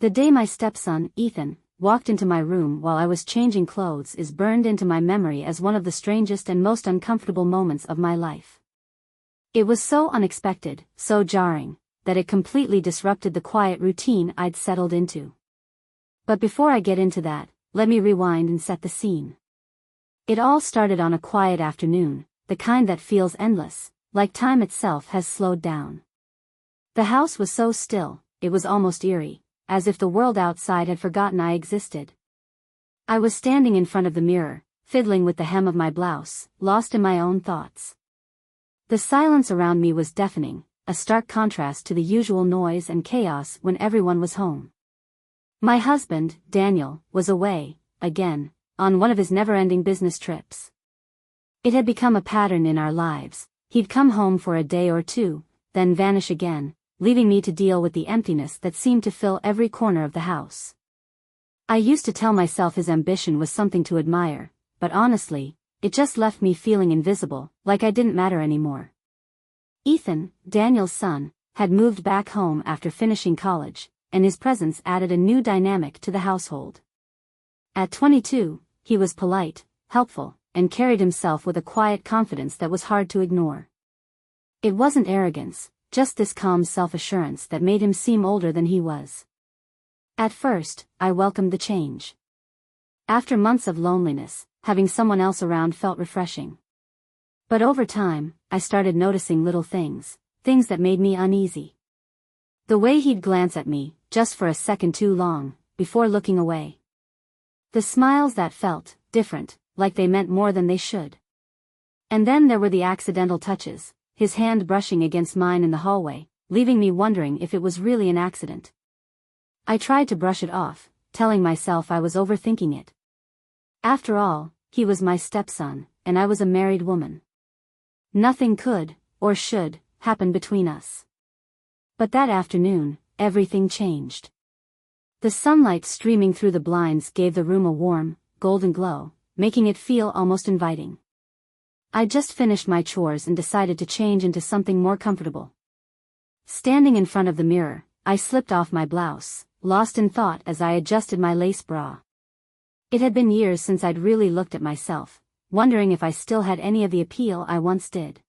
The day my stepson, Ethan, walked into my room while I was changing clothes is burned into my memory as one of the strangest and most uncomfortable moments of my life. It was so unexpected, so jarring, that it completely disrupted the quiet routine I'd settled into. But before I get into that, let me rewind and set the scene. It all started on a quiet afternoon, the kind that feels endless, like time itself has slowed down. The house was so still, it was almost eerie, as if the world outside had forgotten I existed. I was standing in front of the mirror, fiddling with the hem of my blouse, lost in my own thoughts. The silence around me was deafening, a stark contrast to the usual noise and chaos when everyone was home. My husband, Daniel, was away, again, on one of his never-ending business trips. It had become a pattern in our lives. He'd come home for a day or two, then vanish again, leaving me to deal with the emptiness that seemed to fill every corner of the house. I used to tell myself his ambition was something to admire, but honestly, it just left me feeling invisible, like I didn't matter anymore. Ethan, Daniel's son, had moved back home after finishing college, and his presence added a new dynamic to the household. At 22, he was polite, helpful, and carried himself with a quiet confidence that was hard to ignore. It wasn't arrogance, just this calm self-assurance that made him seem older than he was. At first, I welcomed the change. After months of loneliness, having someone else around felt refreshing. But over time, I started noticing little things that made me uneasy. The way he'd glance at me, just for a second too long, before looking away. The smiles that felt different, like they meant more than they should. And then there were the accidental touches, his hand brushing against mine in the hallway, leaving me wondering if it was really an accident. I tried to brush it off, telling myself I was overthinking it. After all, he was my stepson, and I was a married woman. Nothing could, or should, happen between us. But that afternoon, everything changed. The sunlight streaming through the blinds gave the room a warm, golden glow, making it feel almost inviting. I'd just finished my chores and decided to change into something more comfortable. Standing in front of the mirror, I slipped off my blouse, lost in thought as I adjusted my lace bra. It had been years since I'd really looked at myself, wondering if I still had any of the appeal I once did.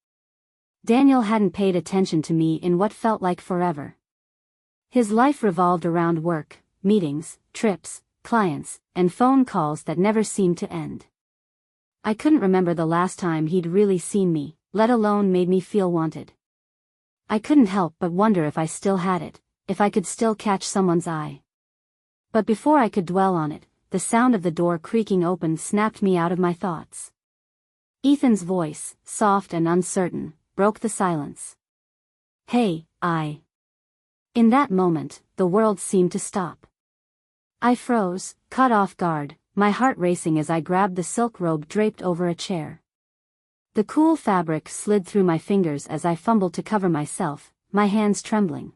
Daniel hadn't paid attention to me in what felt like forever. His life revolved around work, meetings, trips, clients, and phone calls that never seemed to end. I couldn't remember the last time he'd really seen me, let alone made me feel wanted. I couldn't help but wonder if I still had it, if I could still catch someone's eye. But before I could dwell on it, the sound of the door creaking open snapped me out of my thoughts. Ethan's voice, soft and uncertain, broke the silence. "Hey, I." In that moment, the world seemed to stop. I froze, caught off guard, my heart racing as I grabbed the silk robe draped over a chair. The cool fabric slid through my fingers as I fumbled to cover myself, my hands trembling.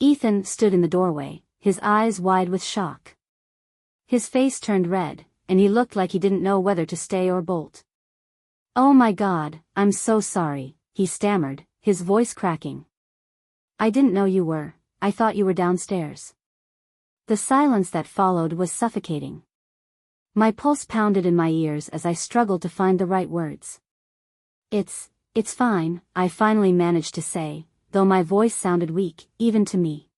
Ethan stood in the doorway, his eyes wide with shock. His face turned red, and he looked like he didn't know whether to stay or bolt. "Oh my God, I'm so sorry," he stammered, his voice cracking. "I didn't know you were, I thought you were downstairs." The silence that followed was suffocating. My pulse pounded in my ears as I struggled to find the right words. It's fine," I finally managed to say, though my voice sounded weak, even to me.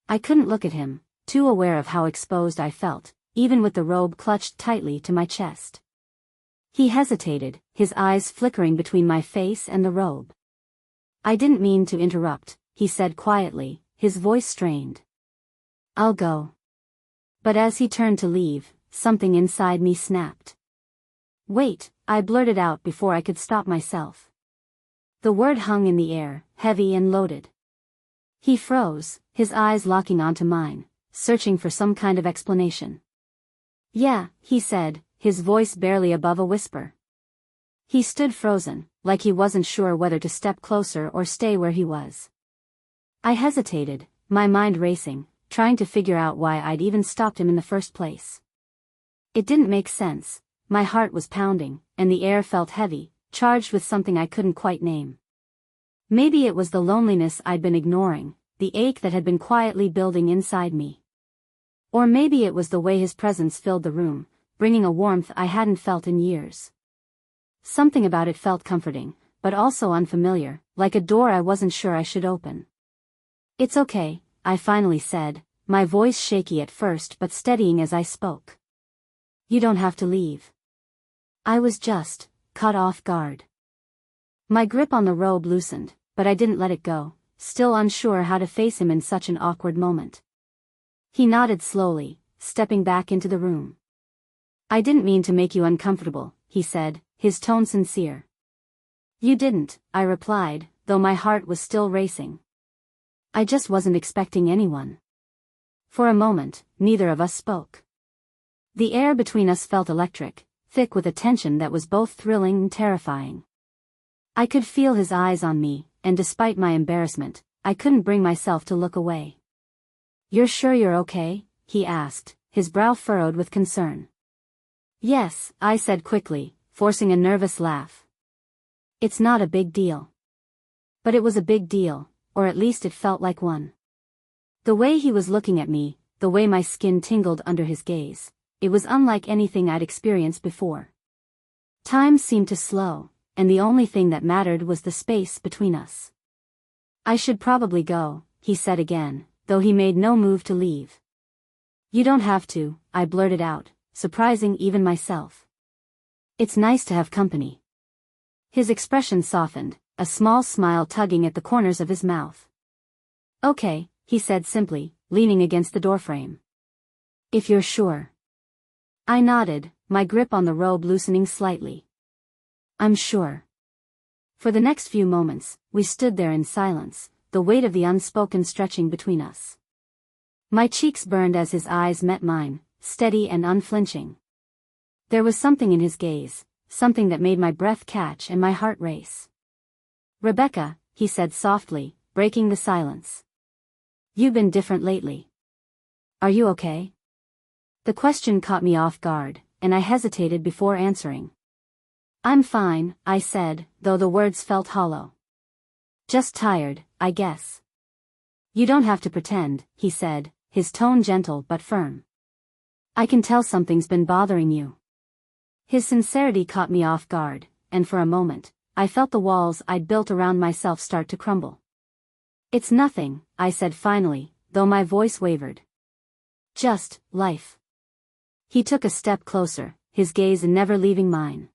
I couldn't look at him, too aware of how exposed I felt, even with the robe clutched tightly to my chest. He hesitated, his eyes flickering between my face and the robe. "I didn't mean to interrupt," he said quietly, his voice strained. "I'll go." But as he turned to leave, something inside me snapped. "Wait," I blurted out before I could stop myself. The word hung in the air, heavy and loaded. He froze, his eyes locking onto mine, searching for some kind of explanation. "Yeah," he said, his voice barely above a whisper. He stood frozen, like he wasn't sure whether to step closer or stay where he was. I hesitated, my mind racing, trying to figure out why I'd even stopped him in the first place. It didn't make sense. My heart was pounding, and the air felt heavy, charged with something I couldn't quite name. Maybe it was the loneliness I'd been ignoring, the ache that had been quietly building inside me. Or maybe it was the way his presence filled the room, bringing a warmth I hadn't felt in years. Something about it felt comforting, but also unfamiliar, like a door I wasn't sure I should open. "It's okay," I finally said, my voice shaky at first but steadying as I spoke. "You don't have to leave." I was just caught off guard. My grip on the robe loosened, but I didn't let it go, still unsure how to face him in such an awkward moment. He nodded slowly, stepping back into the room. "I didn't mean to make you uncomfortable," he said, his tone sincere. "You didn't," I replied, though my heart was still racing. "I just wasn't expecting anyone." For a moment, neither of us spoke. The air between us felt electric, thick with a tension that was both thrilling and terrifying. I could feel his eyes on me, and despite my embarrassment, I couldn't bring myself to look away. "You're sure you're okay?" he asked, his brow furrowed with concern. "Yes," I said quickly, forcing a nervous laugh. "It's not a big deal." But it was a big deal, or at least it felt like one. The way he was looking at me, the way my skin tingled under his gaze, it was unlike anything I'd experienced before. Time seemed to slow, and the only thing that mattered was the space between us. "I should probably go," he said again, though he made no move to leave. "You don't have to," I blurted out, surprising even myself. "It's nice to have company." His expression softened, a small smile tugging at the corners of his mouth. "Okay," he said simply, leaning against the doorframe. "If you're sure." I nodded, my grip on the robe loosening slightly. "I'm sure." For the next few moments, we stood there in silence, the weight of the unspoken stretching between us. My cheeks burned as his eyes met mine, steady and unflinching. There was something in his gaze, something that made my breath catch and my heart race. "Rebecca," he said softly, breaking the silence. "You've been different lately. Are you okay?" The question caught me off guard, and I hesitated before answering. "I'm fine," I said, though the words felt hollow. "Just tired, I guess." "You don't have to pretend," he said, his tone gentle but firm. "I can tell something's been bothering you." His sincerity caught me off guard, and for a moment, I felt the walls I'd built around myself start to crumble. "It's nothing," I said finally, though my voice wavered. "Just life." He took a step closer, his gaze never leaving mine.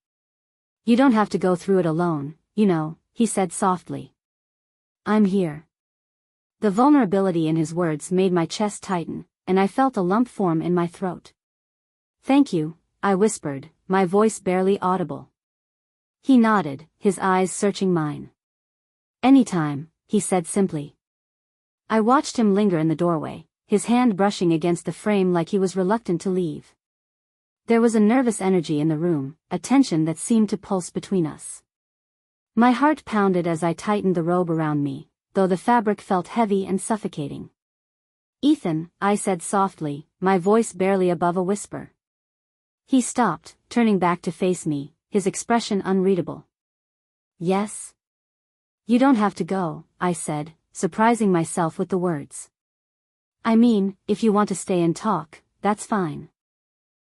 "You don't have to go through it alone, you know," he said softly. "I'm here." The vulnerability in his words made my chest tighten, and I felt a lump form in my throat. "Thank you," I whispered, my voice barely audible. He nodded, his eyes searching mine. "Anytime," he said simply. I watched him linger in the doorway, his hand brushing against the frame like he was reluctant to leave. There was a nervous energy in the room, a tension that seemed to pulse between us. My heart pounded as I tightened the robe around me, though the fabric felt heavy and suffocating. "Ethan," I said softly, my voice barely above a whisper. He stopped, turning back to face me, his expression unreadable. "Yes?" "You don't have to go," I said, surprising myself with the words. "I mean, if you want to stay and talk, that's fine."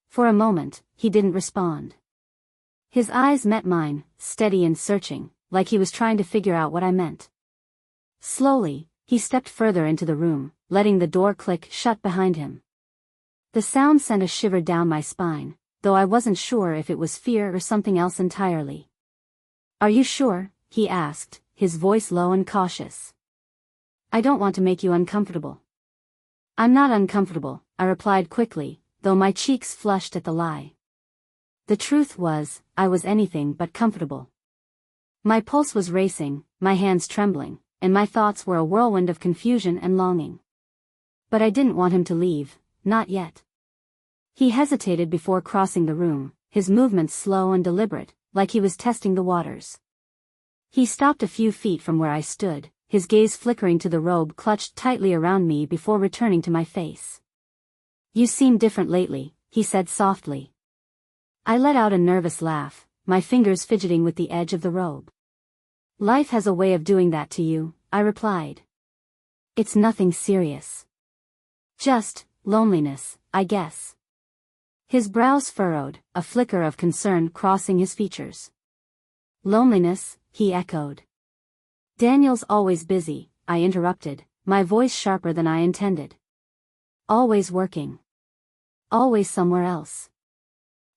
For a moment, he didn't respond. His eyes met mine, steady and searching, like he was trying to figure out what I meant. Slowly, he stepped further into the room, letting the door click shut behind him. The sound sent a shiver down my spine, though I wasn't sure if it was fear or something else entirely. "Are you sure?" he asked, his voice low and cautious. "I don't want to make you uncomfortable." "I'm not uncomfortable," I replied quickly, though my cheeks flushed at the lie. The truth was, I was anything but comfortable. My pulse was racing, my hands trembling, and my thoughts were a whirlwind of confusion and longing. But I didn't want him to leave, not yet. He hesitated before crossing the room, his movements slow and deliberate, like he was testing the waters. He stopped a few feet from where I stood, his gaze flickering to the robe clutched tightly around me before returning to my face. "You seem different lately," he said softly. I let out a nervous laugh, my fingers fidgeting with the edge of the robe. "Life has a way of doing that to you," I replied. "It's nothing serious. Just Loneliness, I guess. His brows furrowed, a flicker of concern crossing his features. Loneliness, he echoed. Daniel's always busy, I interrupted, my voice sharper than I intended. Always working. Always somewhere else.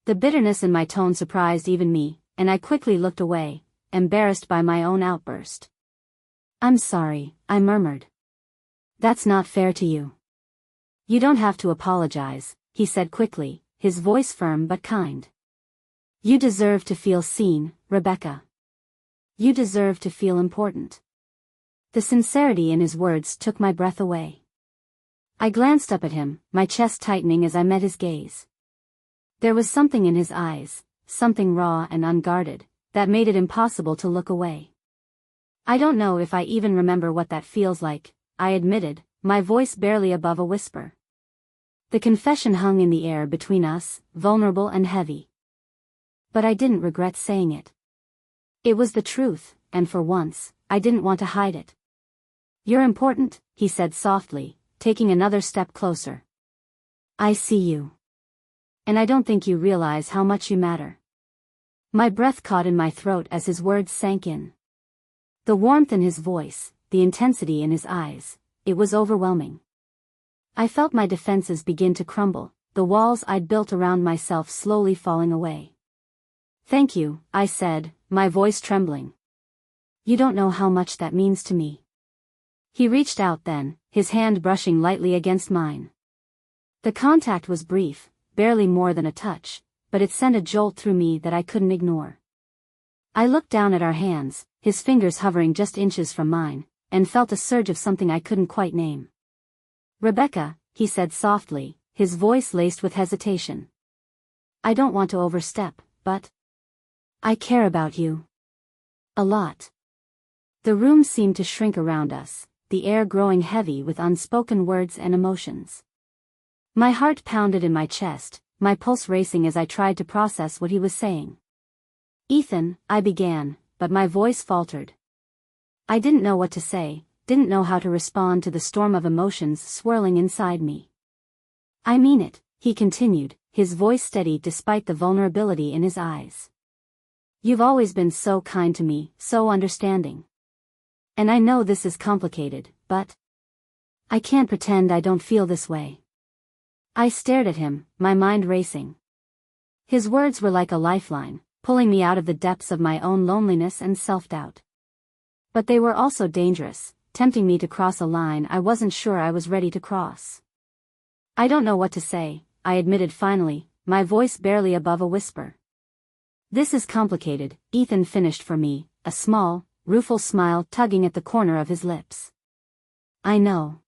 The bitterness in my tone surprised even me, and I quickly looked away, embarrassed by my own outburst. I'm sorry, I murmured. That's not fair to you. You don't have to apologize, he said quickly, his voice firm but kind. You deserve to feel seen, Rebecca. You deserve to feel important. The sincerity in his words took my breath away. I glanced up at him, my chest tightening as I met his gaze. There was something in his eyes, something raw and unguarded, that made it impossible to look away. I don't know if I even remember what that feels like, I admitted, my voice barely above a whisper. The confession hung in the air between us, vulnerable and heavy. But I didn't regret saying it. It was the truth, and for once, I didn't want to hide it. You're important, he said softly, taking another step closer. I see you. And I don't think you realize how much you matter. My breath caught in my throat as his words sank in. The warmth in his voice, the intensity in his eyes, it was overwhelming. I felt my defenses begin to crumble, the walls I'd built around myself slowly falling away. Thank you, I said, my voice trembling. You don't know how much that means to me. He reached out then, his hand brushing lightly against mine. The contact was brief, barely more than a touch, but it sent a jolt through me that I couldn't ignore. I looked down at our hands, his fingers hovering just inches from mine, and felt a surge of something I couldn't quite name. Rebecca, he said softly, his voice laced with hesitation. I don't want to overstep, but I care about you. A lot. The room seemed to shrink around us, the air growing heavy with unspoken words and emotions. My heart pounded in my chest, my pulse racing as I tried to process what he was saying. Ethan, I began, but my voice faltered. I didn't know what to say, didn't know how to respond to the storm of emotions swirling inside me. I mean it, he continued, his voice steady despite the vulnerability in his eyes. You've always been so kind to me, so understanding. And I know this is complicated, but I can't pretend I don't feel this way. I stared at him, my mind racing. His words were like a lifeline, pulling me out of the depths of my own loneliness and self-doubt. But they were also dangerous, tempting me to cross a line I wasn't sure I was ready to cross. I don't know what to say, I admitted finally, my voice barely above a whisper. This is complicated, Ethan finished for me, a small, rueful smile tugging at the corner of his lips. I know.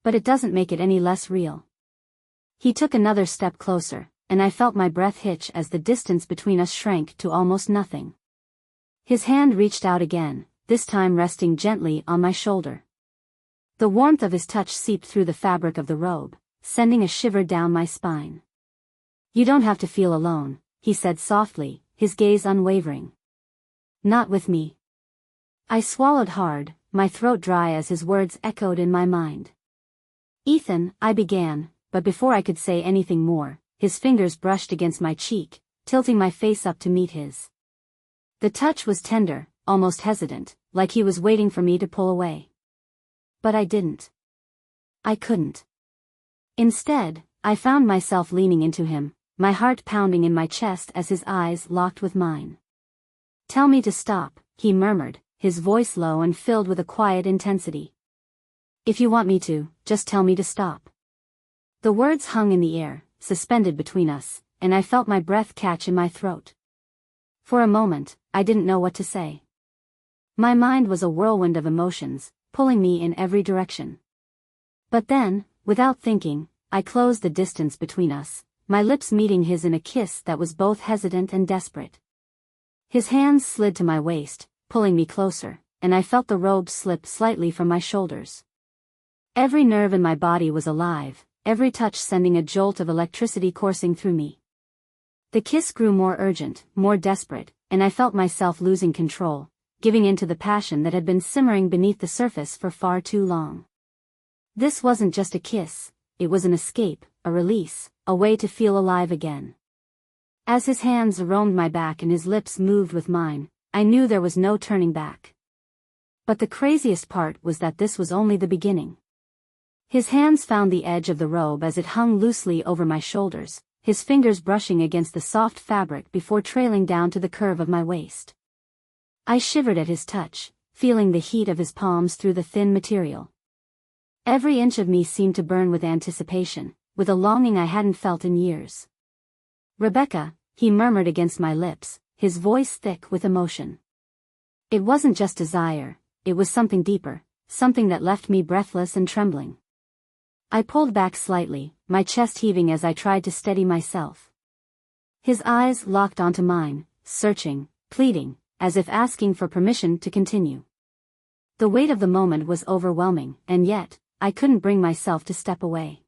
But it doesn't make it any less real. He took another step closer, and I felt my breath hitch as the distance between us shrank to almost nothing. His hand reached out again, this time resting gently on my shoulder. The warmth of his touch seeped through the fabric of the robe, sending a shiver down my spine. You don't have to feel alone, he said softly, his gaze unwavering. Not with me. I swallowed hard, my throat dry as his words echoed in my mind. Ethan, I began, but before I could say anything more, his fingers brushed against my cheek, tilting my face up to meet his. The touch was tender, almost hesitant, like he was waiting for me to pull away. But I didn't. I couldn't. Instead, I found myself leaning into him, my heart pounding in my chest as his eyes locked with mine. Tell me to stop, he murmured, his voice low and filled with a quiet intensity. If you want me to, just tell me to stop. The words hung in the air, suspended between us, and I felt my breath catch in my throat. For a moment, I didn't know what to say. My mind was a whirlwind of emotions, pulling me in every direction. But then, without thinking, I closed the distance between us, my lips meeting his in a kiss that was both hesitant and desperate. His hands slid to my waist, pulling me closer, and I felt the robe slip slightly from my shoulders. Every nerve in my body was alive, every touch sending a jolt of electricity coursing through me. The kiss grew more urgent, more desperate, and I felt myself losing control, giving in to the passion that had been simmering beneath the surface for far too long. This wasn't just a kiss, it was an escape, a release, a way to feel alive again. As his hands roamed my back and his lips moved with mine, I knew there was no turning back. But the craziest part was that this was only the beginning. His hands found the edge of the robe as it hung loosely over my shoulders, his fingers brushing against the soft fabric before trailing down to the curve of my waist. I shivered at his touch, feeling the heat of his palms through the thin material. Every inch of me seemed to burn with anticipation, with a longing I hadn't felt in years. "Rebecca," he murmured against my lips, his voice thick with emotion. It wasn't just desire, it was something deeper, something that left me breathless and trembling. I pulled back slightly, my chest heaving as I tried to steady myself. His eyes locked onto mine, searching, pleading, as if asking for permission to continue. The weight of the moment was overwhelming, and yet, I couldn't bring myself to step away.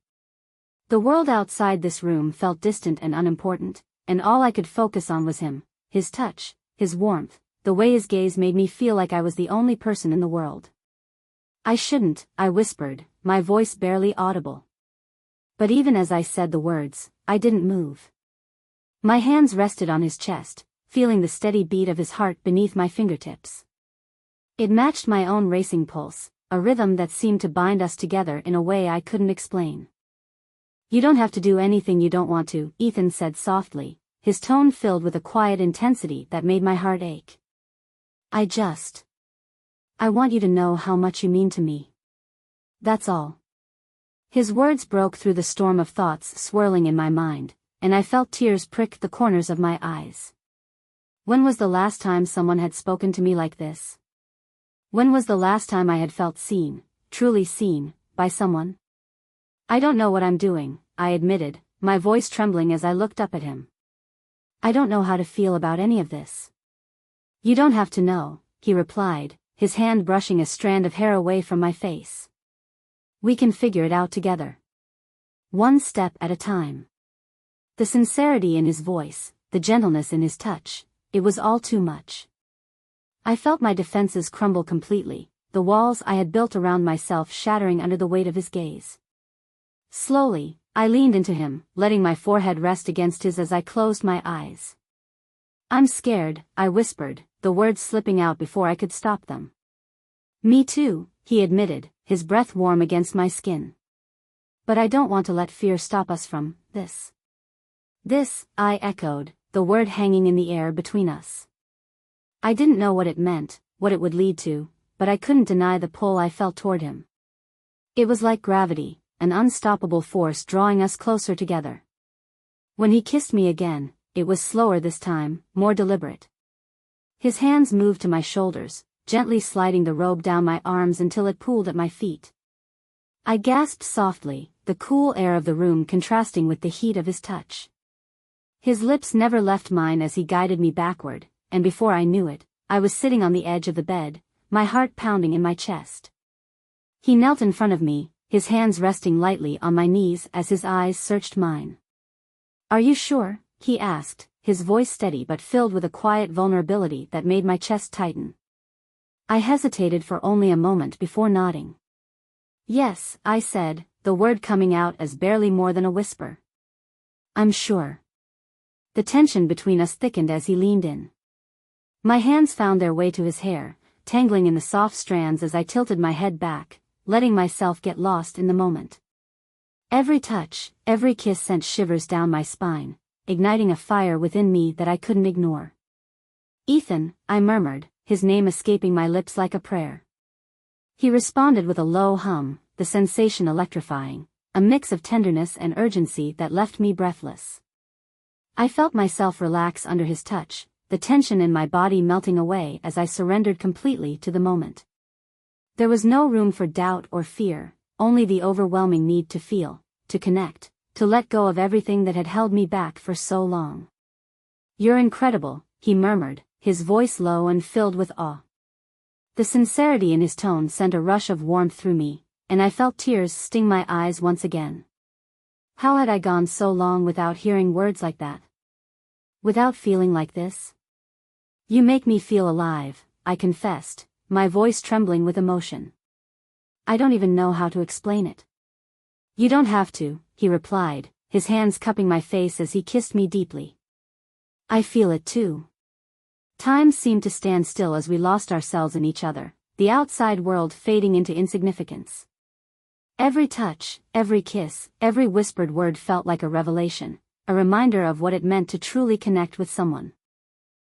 The world outside this room felt distant and unimportant, and all I could focus on was him, his touch, his warmth, the way his gaze made me feel like I was the only person in the world. "I shouldn't," I whispered, my voice barely audible. But even as I said the words, I didn't move. My hands rested on his chest, feeling the steady beat of his heart beneath my fingertips. It matched my own racing pulse, a rhythm that seemed to bind us together in a way I couldn't explain. "You don't have to do anything you don't want to," Ethan said softly, his tone filled with a quiet intensity that made my heart ache. I want you to know how much you mean to me. That's all." His words broke through the storm of thoughts swirling in my mind, and I felt tears prick the corners of my eyes. When was the last time someone had spoken to me like this? When was the last time I had felt seen, truly seen, by someone? "I don't know what I'm doing," I admitted, my voice trembling as I looked up at him. "I don't know how to feel about any of this." "You don't have to know," he replied, his hand brushing a strand of hair away from my face. "We can figure it out together. One step at a time." The sincerity in his voice, the gentleness in his touch, it was all too much. I felt my defenses crumble completely, the walls I had built around myself shattering under the weight of his gaze. Slowly, I leaned into him, letting my forehead rest against his as I closed my eyes. "I'm scared," I whispered, the words slipping out before I could stop them. "Me too," he admitted, his breath warm against my skin. "But I don't want to let fear stop us from this." "This," I echoed, the word hanging in the air between us. I didn't know what it meant, what it would lead to, but I couldn't deny the pull I felt toward him. It was like gravity, an unstoppable force drawing us closer together. When he kissed me again, it was slower this time, more deliberate. His hands moved to my shoulders, gently sliding the robe down my arms until it pooled at my feet. I gasped softly, the cool air of the room contrasting with the heat of his touch. His lips never left mine as he guided me backward, and before I knew it, I was sitting on the edge of the bed, my heart pounding in my chest. He knelt in front of me, his hands resting lightly on my knees as his eyes searched mine. "Are you sure?" he asked, his voice steady but filled with a quiet vulnerability that made my chest tighten. I hesitated for only a moment before nodding. "Yes," I said, the word coming out as barely more than a whisper. "I'm sure." The tension between us thickened as he leaned in. My hands found their way to his hair, tangling in the soft strands as I tilted my head back, letting myself get lost in the moment. Every touch, every kiss sent shivers down my spine, igniting a fire within me that I couldn't ignore. "Ethan," I murmured, his name escaping my lips like a prayer. He responded with a low hum, the sensation electrifying, a mix of tenderness and urgency that left me breathless. I felt myself relax under his touch, the tension in my body melting away as I surrendered completely to the moment. There was no room for doubt or fear, only the overwhelming need to feel, to connect, to let go of everything that had held me back for so long. "You're incredible," he murmured, his voice low and filled with awe. The sincerity in his tone sent a rush of warmth through me, and I felt tears sting my eyes once again. How had I gone so long without hearing words like that? Without feeling like this? "You make me feel alive," I confessed, my voice trembling with emotion. "I don't even know how to explain it." You don't have to, he replied, his hands cupping my face as he kissed me deeply. I feel it too. Time seemed to stand still as we lost ourselves in each other, the outside world fading into insignificance. Every touch, every kiss, every whispered word felt like a revelation, a reminder of what it meant to truly connect with someone.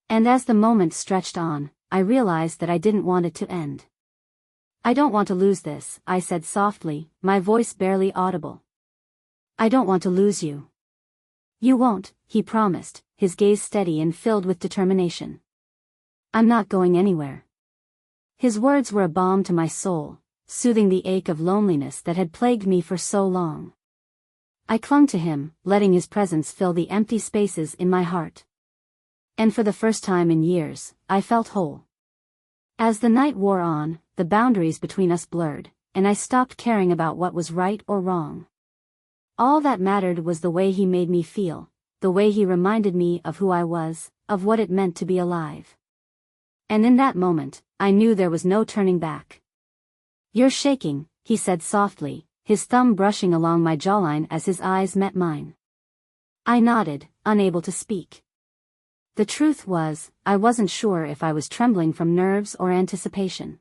And as the moment stretched on, I realized that I didn't want it to end. I don't want to lose this, I said softly, my voice barely audible. I don't want to lose you. You won't, he promised, his gaze steady and filled with determination. I'm not going anywhere. His words were a balm to my soul, soothing the ache of loneliness that had plagued me for so long. I clung to him, letting his presence fill the empty spaces in my heart. And for the first time in years, I felt whole. As the night wore on, the boundaries between us blurred, and I stopped caring about what was right or wrong. All that mattered was the way he made me feel, the way he reminded me of who I was, of what it meant to be alive. And in that moment, I knew there was no turning back. You're shaking, he said softly, his thumb brushing along my jawline as his eyes met mine. I nodded, unable to speak. The truth was, I wasn't sure if I was trembling from nerves or anticipation.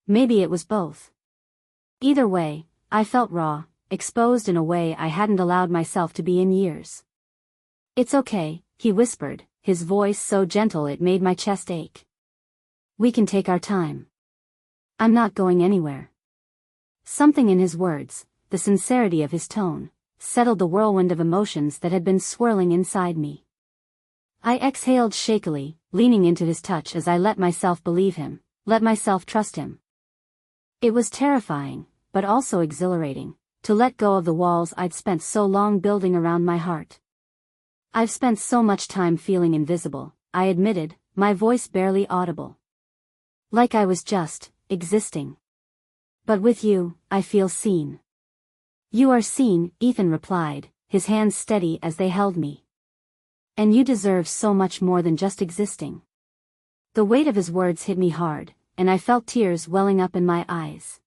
Maybe it was both. Either way, I felt raw, exposed in a way I hadn't allowed myself to be in years. It's okay, he whispered, his voice so gentle it made my chest ache. We can take our time. I'm not going anywhere. Something in his words, the sincerity of his tone, settled the whirlwind of emotions that had been swirling inside me. I exhaled shakily, leaning into his touch as I let myself believe him, let myself trust him. It was terrifying, but also exhilarating, to let go of the walls I'd spent so long building around my heart. I've spent so much time feeling invisible, I admitted, my voice barely audible. Like I was just existing. But with you, I feel seen. You are seen, Ethan replied, his hands steady as they held me. And you deserve so much more than just existing. The weight of his words hit me hard, and I felt tears welling up in my eyes.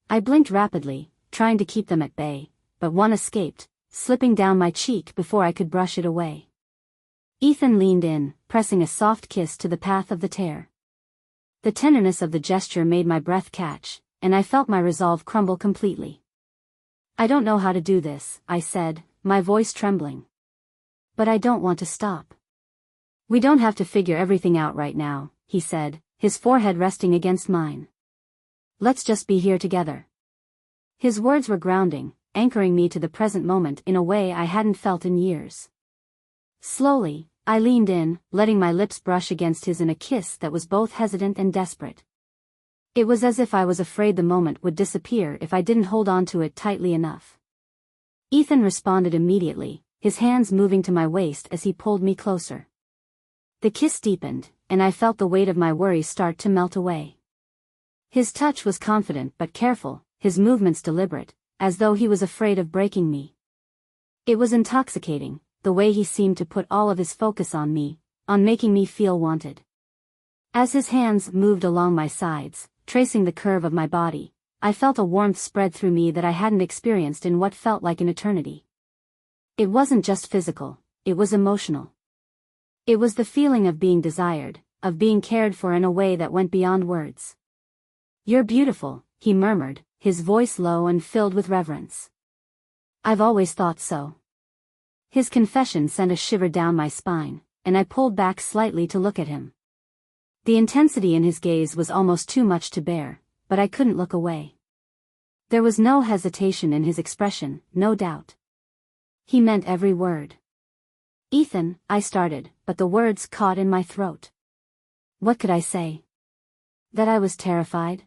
I blinked rapidly, trying to keep them at bay, but one escaped, slipping down my cheek before I could brush it away. Ethan leaned in, pressing a soft kiss to the path of the tear. The tenderness of the gesture made my breath catch, and I felt my resolve crumble completely. I don't know how to do this, I said, my voice trembling. But I don't want to stop. We don't have to figure everything out right now, he said, his forehead resting against mine. Let's just be here together. His words were grounding, anchoring me to the present moment in a way I hadn't felt in years. Slowly, I leaned in, letting my lips brush against his in a kiss that was both hesitant and desperate. It was as if I was afraid the moment would disappear if I didn't hold on to it tightly enough. Ethan responded immediately, his hands moving to my waist as he pulled me closer. The kiss deepened, and I felt the weight of my worries start to melt away. His touch was confident but careful, his movements deliberate, as though he was afraid of breaking me. It was intoxicating, the way he seemed to put all of his focus on me, on making me feel wanted. As his hands moved along my sides, tracing the curve of my body, I felt a warmth spread through me that I hadn't experienced in what felt like an eternity. It wasn't just physical, it was emotional. It was the feeling of being desired, of being cared for in a way that went beyond words. You're beautiful, he murmured, his voice low and filled with reverence. I've always thought so. His confession sent a shiver down my spine, and I pulled back slightly to look at him. The intensity in his gaze was almost too much to bear, but I couldn't look away. There was no hesitation in his expression, no doubt. He meant every word. Ethan, I started, but the words caught in my throat. What could I say? That I was terrified?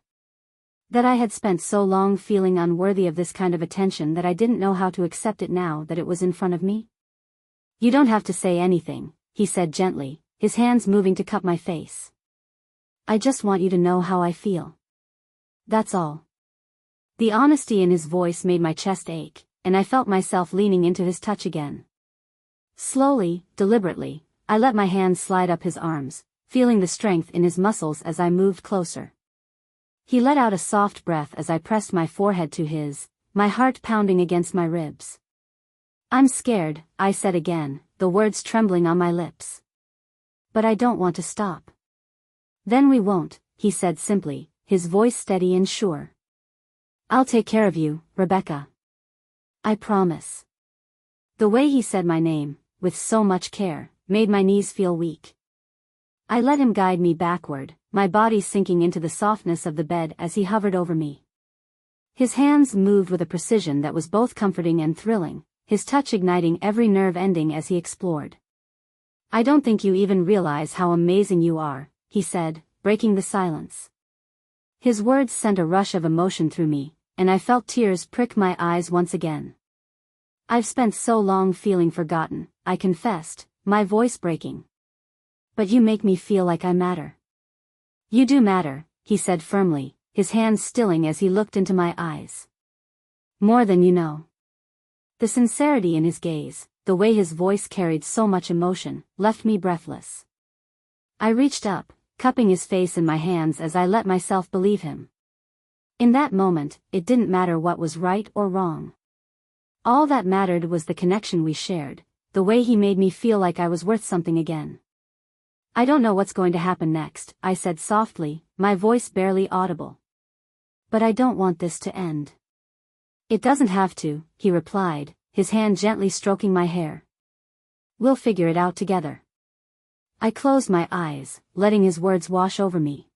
That I had spent so long feeling unworthy of this kind of attention that I didn't know how to accept it now that it was in front of me? You don't have to say anything, he said gently, his hands moving to cup my face. I just want you to know how I feel. That's all. The honesty in his voice made my chest ache, and I felt myself leaning into his touch again. Slowly, deliberately, I let my hands slide up his arms, feeling the strength in his muscles as I moved closer. He let out a soft breath as I pressed my forehead to his, my heart pounding against my ribs. "I'm scared," I said again, the words trembling on my lips. "But I don't want to stop." "Then we won't," he said simply, his voice steady and sure. "I'll take care of you, Rebecca. I promise." The way he said my name, with so much care, made my knees feel weak. I let him guide me backward, my body sinking into the softness of the bed as he hovered over me. His hands moved with a precision that was both comforting and thrilling, his touch igniting every nerve ending as he explored. "I don't think you even realize how amazing you are," he said, breaking the silence. His words sent a rush of emotion through me, and I felt tears prick my eyes once again. "I've spent so long feeling forgotten," I confessed, my voice breaking. "But you make me feel like I matter." "You do matter," he said firmly, his hands stilling as he looked into my eyes. "More than you know." The sincerity in his gaze, the way his voice carried so much emotion, left me breathless. I reached up, cupping his face in my hands as I let myself believe him. In that moment, it didn't matter what was right or wrong. All that mattered was the connection we shared, the way he made me feel like I was worth something again. "I don't know what's going to happen next," I said softly, my voice barely audible. "But I don't want this to end." "It doesn't have to," he replied, his hand gently stroking my hair. "We'll figure it out together." I closed my eyes, letting his words wash over me.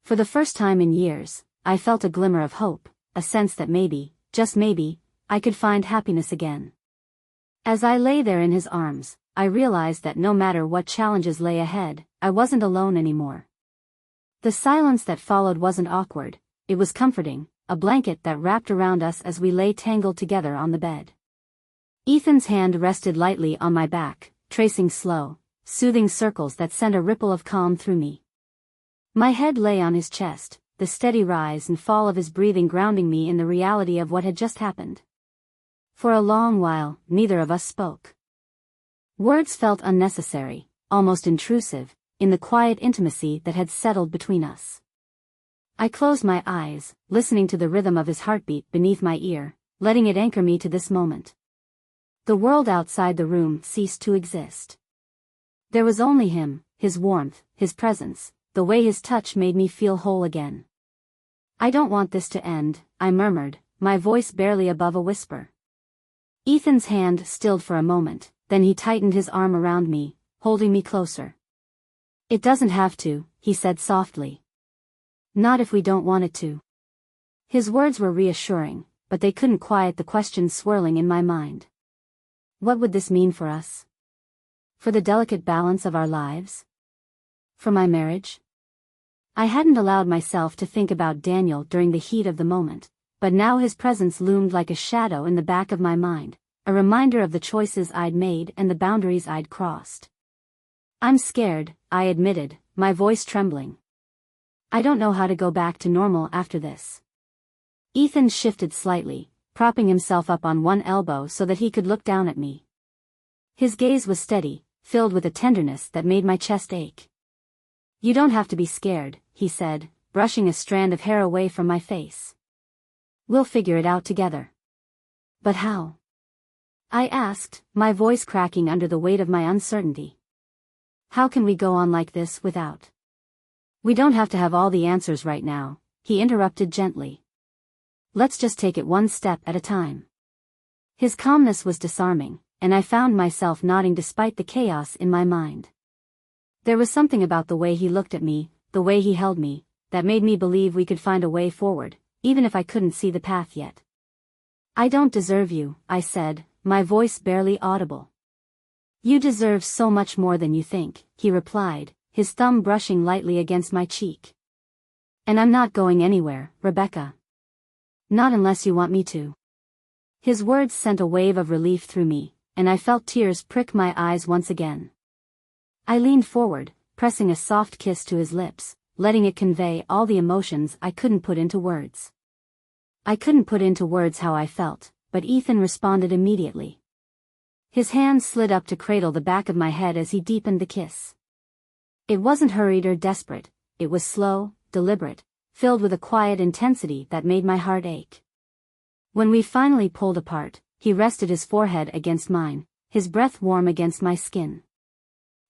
For the first time in years, I felt a glimmer of hope, a sense that maybe, just maybe, I could find happiness again. As I lay there in his arms, I realized that no matter what challenges lay ahead, I wasn't alone anymore. The silence that followed wasn't awkward, it was comforting, a blanket that wrapped around us as we lay tangled together on the bed. Ethan's hand rested lightly on my back, tracing slow, soothing circles that sent a ripple of calm through me. My head lay on his chest, the steady rise and fall of his breathing grounding me in the reality of what had just happened. For a long while, neither of us spoke. Words felt unnecessary, almost intrusive, in the quiet intimacy that had settled between us. I closed my eyes, listening to the rhythm of his heartbeat beneath my ear, letting it anchor me to this moment. The world outside the room ceased to exist. There was only him, his warmth, his presence, the way his touch made me feel whole again. "I don't want this to end," I murmured, my voice barely above a whisper. Ethan's hand stilled for a moment, then he tightened his arm around me, holding me closer. "It doesn't have to," he said softly. "Not if we don't want it to." His words were reassuring, but they couldn't quiet the questions swirling in my mind. What would this mean for us? For the delicate balance of our lives? For my marriage? I hadn't allowed myself to think about Daniel during the heat of the moment, but now his presence loomed like a shadow in the back of my mind, a reminder of the choices I'd made and the boundaries I'd crossed. "I'm scared," I admitted, my voice trembling. "I don't know how to go back to normal after this." Ethan shifted slightly, propping himself up on one elbow so that he could look down at me. His gaze was steady, filled with a tenderness that made my chest ache. "You don't have to be scared," he said, brushing a strand of hair away from my face. "We'll figure it out together." "But how?" I asked, my voice cracking under the weight of my uncertainty. "How can we go on like this without?" "We don't have to have all the answers right now," he interrupted gently. "Let's just take it one step at a time." His calmness was disarming, and I found myself nodding despite the chaos in my mind. There was something about the way he looked at me, the way he held me, that made me believe we could find a way forward, even if I couldn't see the path yet. "I don't deserve you," I said, my voice barely audible. "You deserve so much more than you think," he replied, his thumb brushing lightly against my cheek. "And I'm not going anywhere, Rebecca. Not unless you want me to." His words sent a wave of relief through me, and I felt tears prick my eyes once again. I leaned forward, pressing a soft kiss to his lips, letting it convey all the emotions I couldn't put into words. I couldn't put into words how I felt, but Ethan responded immediately. His hand slid up to cradle the back of my head as he deepened the kiss. It wasn't hurried or desperate, it was slow, deliberate, filled with a quiet intensity that made my heart ache. When we finally pulled apart, he rested his forehead against mine, his breath warm against my skin.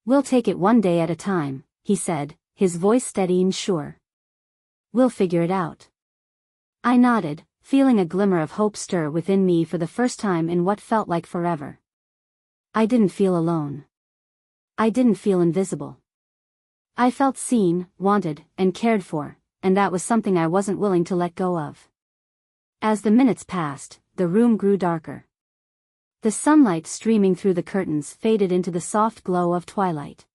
"We'll take it one day at a time," he said, his voice steady and sure. "We'll figure it out." I nodded, feeling a glimmer of hope stir within me for the first time in what felt like forever. I didn't feel alone. I didn't feel invisible. I felt seen, wanted, and cared for, and that was something I wasn't willing to let go of. As the minutes passed, the room grew darker. The sunlight streaming through the curtains faded into the soft glow of twilight.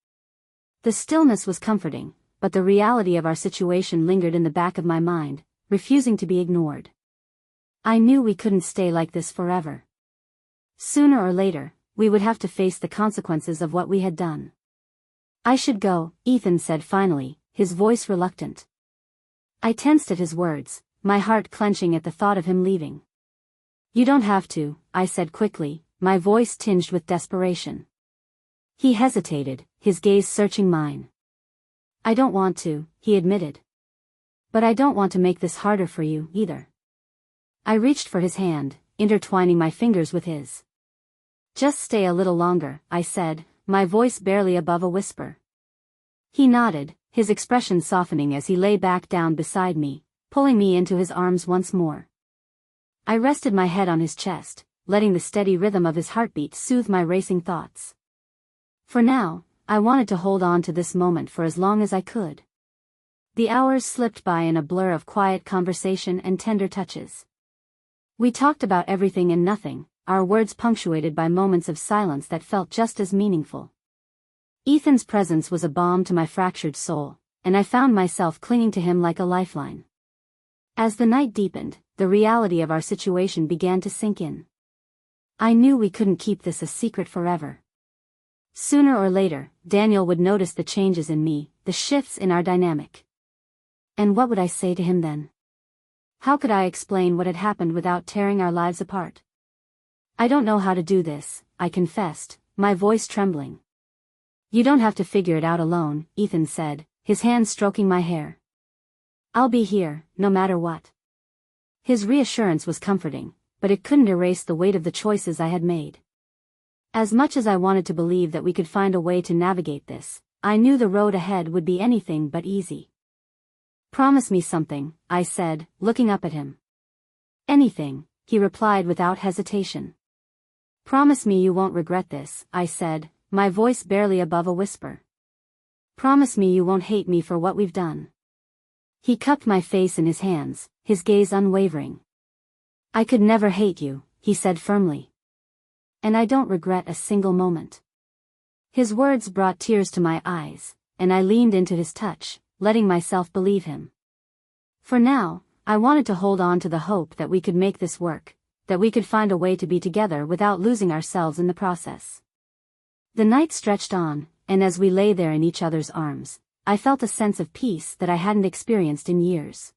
The stillness was comforting, but the reality of our situation lingered in the back of my mind, refusing to be ignored. I knew we couldn't stay like this forever. Sooner or later, we would have to face the consequences of what we had done. "I should go," Ethan said finally, his voice reluctant. I tensed at his words, my heart clenching at the thought of him leaving. "You don't have to," I said quickly, my voice tinged with desperation. He hesitated, his gaze searching mine. "I don't want to," he admitted. "But I don't want to make this harder for you, either." I reached for his hand, intertwining my fingers with his. "Just stay a little longer," I said, my voice barely above a whisper. He nodded, his expression softening as he lay back down beside me, pulling me into his arms once more. I rested my head on his chest, letting the steady rhythm of his heartbeat soothe my racing thoughts. For now, I wanted to hold on to this moment for as long as I could. The hours slipped by in a blur of quiet conversation and tender touches. We talked about everything and nothing, our words punctuated by moments of silence that felt just as meaningful. Ethan's presence was a balm to my fractured soul, and I found myself clinging to him like a lifeline. As the night deepened, the reality of our situation began to sink in. I knew we couldn't keep this a secret forever. Sooner or later, Daniel would notice the changes in me, the shifts in our dynamic. And what would I say to him then? How could I explain what had happened without tearing our lives apart? "I don't know how to do this," I confessed, my voice trembling. "You don't have to figure it out alone," Ethan said, his hand stroking my hair. "I'll be here, no matter what." His reassurance was comforting, but it couldn't erase the weight of the choices I had made. As much as I wanted to believe that we could find a way to navigate this, I knew the road ahead would be anything but easy. "Promise me something," I said, looking up at him. "Anything," he replied without hesitation. "Promise me you won't regret this," I said, my voice barely above a whisper. "Promise me you won't hate me for what we've done." He cupped my face in his hands, his gaze unwavering. "I could never hate you," he said firmly. "And I don't regret a single moment." His words brought tears to my eyes, and I leaned into his touch, letting myself believe him. For now, I wanted to hold on to the hope that we could make this work, that we could find a way to be together without losing ourselves in the process. The night stretched on, and as we lay there in each other's arms, I felt a sense of peace that I hadn't experienced in years.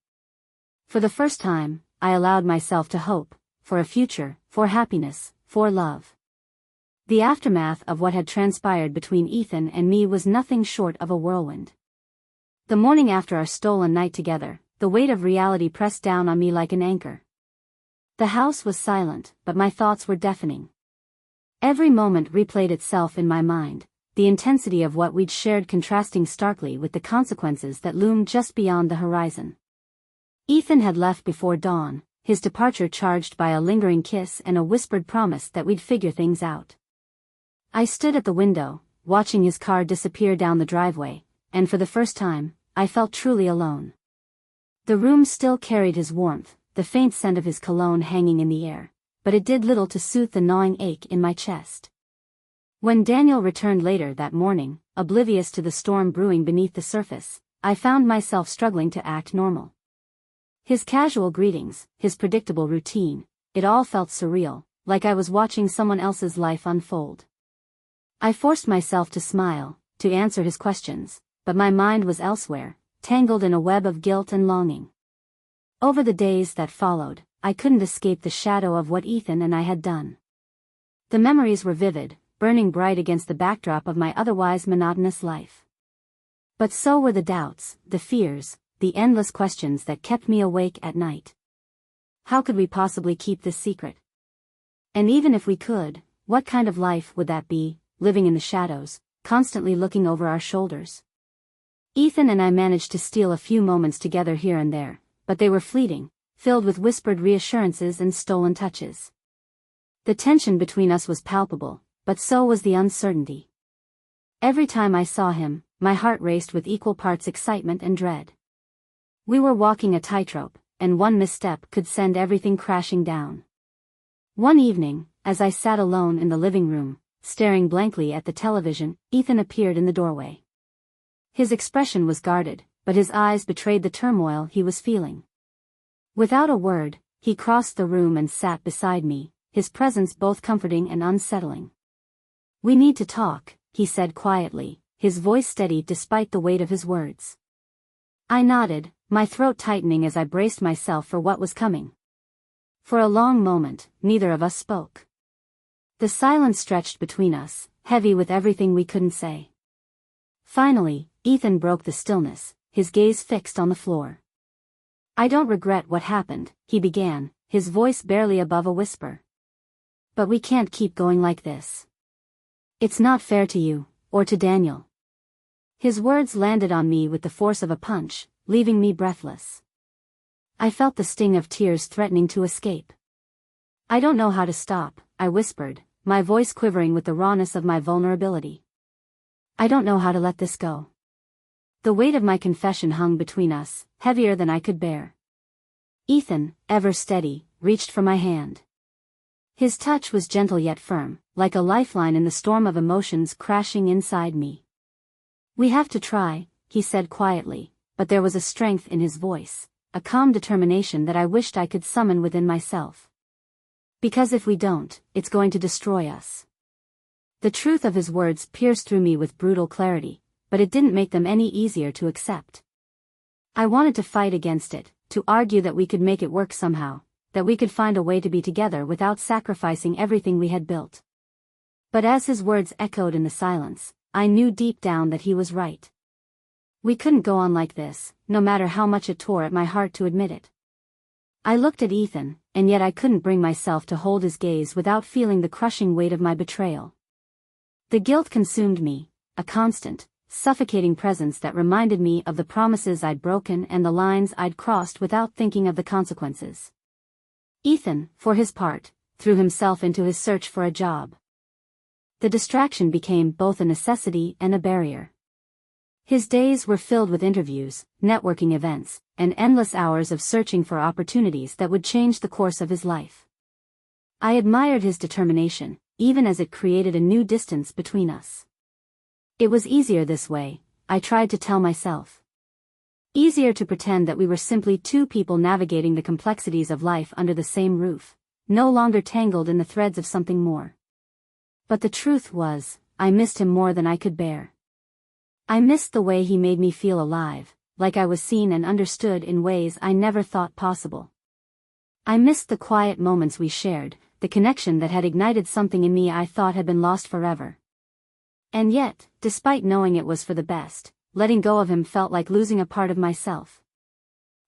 For the first time, I allowed myself to hope, for a future, for happiness, for love. The aftermath of what had transpired between Ethan and me was nothing short of a whirlwind. The morning after our stolen night together, the weight of reality pressed down on me like an anchor. The house was silent, but my thoughts were deafening. Every moment replayed itself in my mind, the intensity of what we'd shared contrasting starkly with the consequences that loomed just beyond the horizon. Ethan had left before dawn, his departure charged by a lingering kiss and a whispered promise that we'd figure things out. I stood at the window, watching his car disappear down the driveway, and for the first time, I felt truly alone. The room still carried his warmth, the faint scent of his cologne hanging in the air, but it did little to soothe the gnawing ache in my chest. When Daniel returned later that morning, oblivious to the storm brewing beneath the surface, I found myself struggling to act normal. His casual greetings, his predictable routine, it all felt surreal, like I was watching someone else's life unfold. I forced myself to smile, to answer his questions, but my mind was elsewhere, tangled in a web of guilt and longing. Over the days that followed, I couldn't escape the shadow of what Ethan and I had done. The memories were vivid, burning bright against the backdrop of my otherwise monotonous life. But so were the doubts, the fears, the endless questions that kept me awake at night. how could we possibly keep this secret? And even if we could, what kind of life would that be, living in the shadows, constantly looking over our shoulders? Ethan and I managed to steal a few moments together here and there, but they were fleeting, filled with whispered reassurances and stolen touches. The tension between us was palpable, but so was the uncertainty. Every time I saw him, my heart raced with equal parts excitement and dread. We were walking a tightrope, and one misstep could send everything crashing down. One evening, as I sat alone in the living room, staring blankly at the television, Ethan appeared in the doorway. His expression was guarded, but his eyes betrayed the turmoil he was feeling. Without a word, he crossed the room and sat beside me, his presence both comforting and unsettling. "We need to talk," he said quietly, his voice steady despite the weight of his words. I nodded, my throat tightening as I braced myself for what was coming. For a long moment, neither of us spoke. The silence stretched between us, heavy with everything we couldn't say. Finally, Ethan broke the stillness, his gaze fixed on the floor. "I don't regret what happened," he began, his voice barely above a whisper. "But we can't keep going like this. It's not fair to you, or to Daniel." His words landed on me with the force of a punch, leaving me breathless. I felt the sting of tears threatening to escape. "I don't know how to stop," I whispered, my voice quivering with the rawness of my vulnerability. "I don't know how to let this go." The weight of my confession hung between us, heavier than I could bear. Ethan, ever steady, reached for my hand. His touch was gentle yet firm, like a lifeline in the storm of emotions crashing inside me. "We have to try," he said quietly, but there was a strength in his voice, a calm determination that I wished I could summon within myself. "Because if we don't, it's going to destroy us." The truth of his words pierced through me with brutal clarity, but it didn't make them any easier to accept. I wanted to fight against it, to argue that we could make it work somehow, that we could find a way to be together without sacrificing everything we had built. But as his words echoed in the silence, I knew deep down that he was right. We couldn't go on like this, no matter how much it tore at my heart to admit it. I looked at Ethan, and yet I couldn't bring myself to hold his gaze without feeling the crushing weight of my betrayal. The guilt consumed me, a constant, suffocating presence that reminded me of the promises I'd broken and the lines I'd crossed without thinking of the consequences. Ethan, for his part, threw himself into his search for a job. The distraction became both a necessity and a barrier. His days were filled with interviews, networking events, and endless hours of searching for opportunities that would change the course of his life. I admired his determination, even as it created a new distance between us. It was easier this way, I tried to tell myself. Easier to pretend that we were simply two people navigating the complexities of life under the same roof, no longer tangled in the threads of something more. But the truth was, I missed him more than I could bear. I missed the way he made me feel alive, like I was seen and understood in ways I never thought possible. I missed the quiet moments we shared, the connection that had ignited something in me I thought had been lost forever. And yet, despite knowing it was for the best, letting go of him felt like losing a part of myself.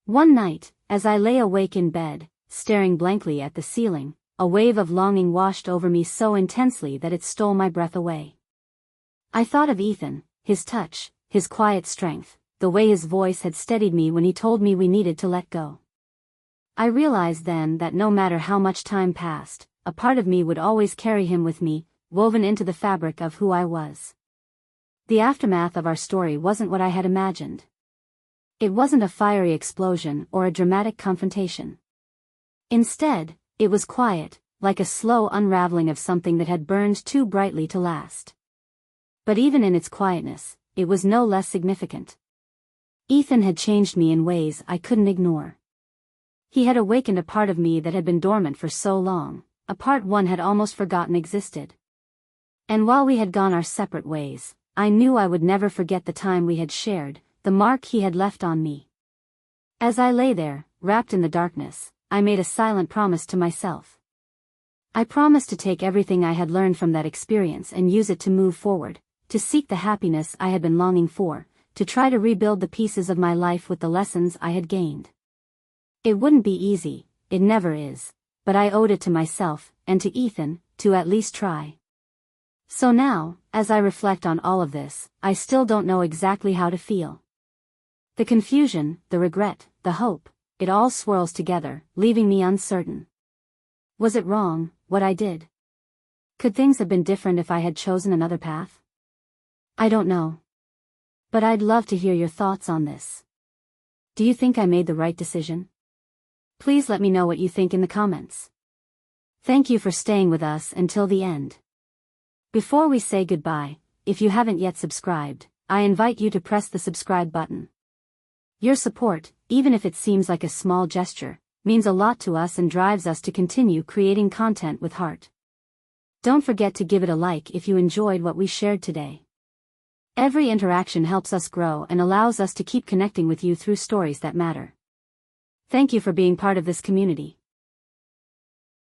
One night, as I lay awake in bed, staring blankly at the ceiling, a wave of longing washed over me so intensely that it stole my breath away. I thought of Ethan, his touch, his quiet strength, the way his voice had steadied me when he told me we needed to let go. I realized then that no matter how much time passed, a part of me would always carry him with me, woven into the fabric of who I was. The aftermath of our story wasn't what I had imagined. It wasn't a fiery explosion or a dramatic confrontation. Instead, it was quiet, like a slow unraveling of something that had burned too brightly to last. But even in its quietness, it was no less significant. Ethan had changed me in ways I couldn't ignore. He had awakened a part of me that had been dormant for so long, a part one had almost forgotten existed. And while we had gone our separate ways, I knew I would never forget the time we had shared, the mark he had left on me. As I lay there, wrapped in the darkness, I made a silent promise to myself. I promised to take everything I had learned from that experience and use it to move forward, to seek the happiness I had been longing for, to try to rebuild the pieces of my life with the lessons I had gained. It wouldn't be easy, it never is, but I owed it to myself, and to Ethan, to at least try. So now, as I reflect on all of this, I still don't know exactly how to feel. The confusion, the regret, the hope, it all swirls together, leaving me uncertain. Was it wrong, what I did? Could things have been different if I had chosen another path? I don't know. But I'd love to hear your thoughts on this. Do you think I made the right decision? Please let me know what you think in the comments. Thank you for staying with us until the end. Before we say goodbye, if you haven't yet subscribed, I invite you to press the subscribe button. Your support, even if it seems like a small gesture, means a lot to us and drives us to continue creating content with heart. Don't forget to give it a like if you enjoyed what we shared today. Every interaction helps us grow and allows us to keep connecting with you through stories that matter. Thank you for being part of this community.